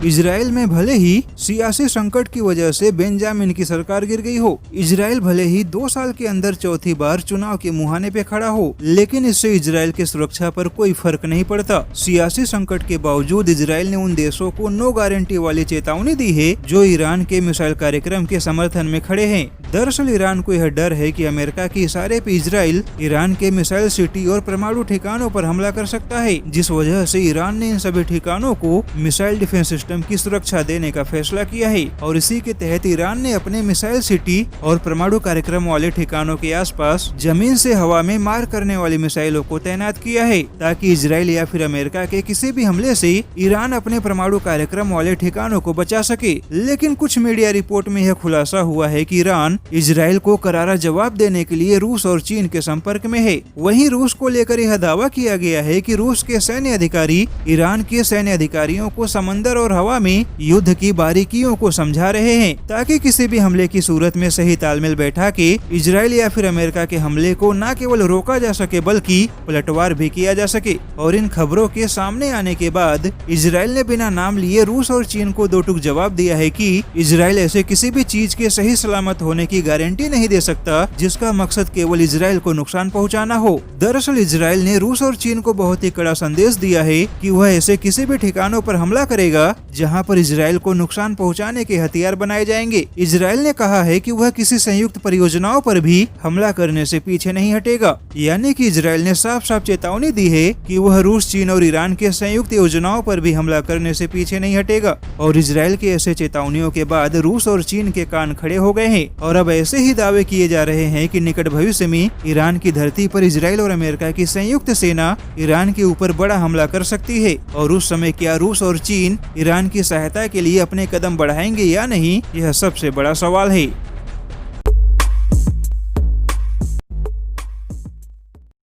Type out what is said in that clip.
Israel में भले ही सियासी संकट की वजह से बेंजामिन की सरकार गिर गई हो, इजराइल भले ही 2 साल के अंदर चौथी बार चुनाव के मुहाने पे खड़ा हो, लेकिन इससे इजराइल की सुरक्षा पर कोई फर्क नहीं पड़ता। सियासी संकट के बावजूद इजराइल ने उन देशों को नो गारंटी वाली चेतावनी दी है जो ईरान के मिसाइल कार्यक्रम के समर्थन में खड़े हैं। दरअसल ईरान को यह डर है कि अमेरिका के इशारे पे इजराइल ईरान के मिसाइल सिटी और परमाणु ठिकानों पर हमला कर सकता है, जिस वजह से ईरान ने इन सभी ठिकानों को मिसाइल डिफेंस सिस्टम की सुरक्षा देने का फैसला किया है। और इसी के तहत ईरान ने अपने मिसाइल सिटी और परमाणु कार्यक्रम वाले ठिकानों के आसपास जमीन से हवा में मार करने वाली मिसाइलों को तैनात किया है, ताकि इजराइल या फिर अमेरिका के किसी भी हमले से ईरान अपने परमाणु कार्यक्रम वाले ठिकानों को बचा सके। लेकिन कुछ मीडिया रिपोर्ट में यह खुलासा हुआ है कि ईरान इजराइल को करारा जवाब देने के लिए रूस और चीन के संपर्क में है। वहीं रूस को लेकर यह दावा किया गया है कि रूस के सैन्य अधिकारी ईरान के सैन्य अधिकारियों को समंदर और हवा में युद्ध की बारीकियों को समझा रहे हैं, ताकि किसी भी हमले की सूरत में सही तालमेल बैठा के इजराइल या फिर अमेरिका के हमले को न केवल रोका जा सके बल्कि पलटवार भी किया जा सके। और इन खबरों के सामने आने के बाद इजराइल ने बिना नाम लिए रूस और चीन को दो टूक जवाब दिया है कि इजराइल ऐसे किसी भी चीज के सही सलामत होने की गारंटी नहीं दे सकता जिसका मकसद केवल इजराइल को नुकसान पहुंचाना हो। दरअसल इजराइल ने रूस और चीन को बहुत ही कड़ा संदेश दिया है कि वह ऐसे किसी भी ठिकानों पर हमला करेगा जहां पर इजराइल को नुकसान पहुंचाने के हथियार बनाए जाएंगे। इजराइल ने कहा है कि वह किसी संयुक्त परियोजनाओं पर भी हमला करने से पीछे नहीं हटेगा, यानी कि इजराइल ने साफ साफ चेतावनी दी है कि वह रूस, चीन और ईरान के संयुक्त योजनाओं पर भी हमला करने से पीछे नहीं हटेगा। और इजराइल के ऐसे चेतावनियों के बाद रूस और चीन के कान खड़े हो गए हैं और अब ऐसे ही दावे किए जा रहे हैं कि निकट भविष्य में ईरान की धरती पर इजराइल और अमेरिका की संयुक्त सेना ईरान के ऊपर बड़ा हमला कर सकती है। और उस समय क्या रूस और चीन ईरान की सहायता के लिए अपने कदम बढ़ाएंगे या नहीं, यह सबसे बड़ा सवाल है।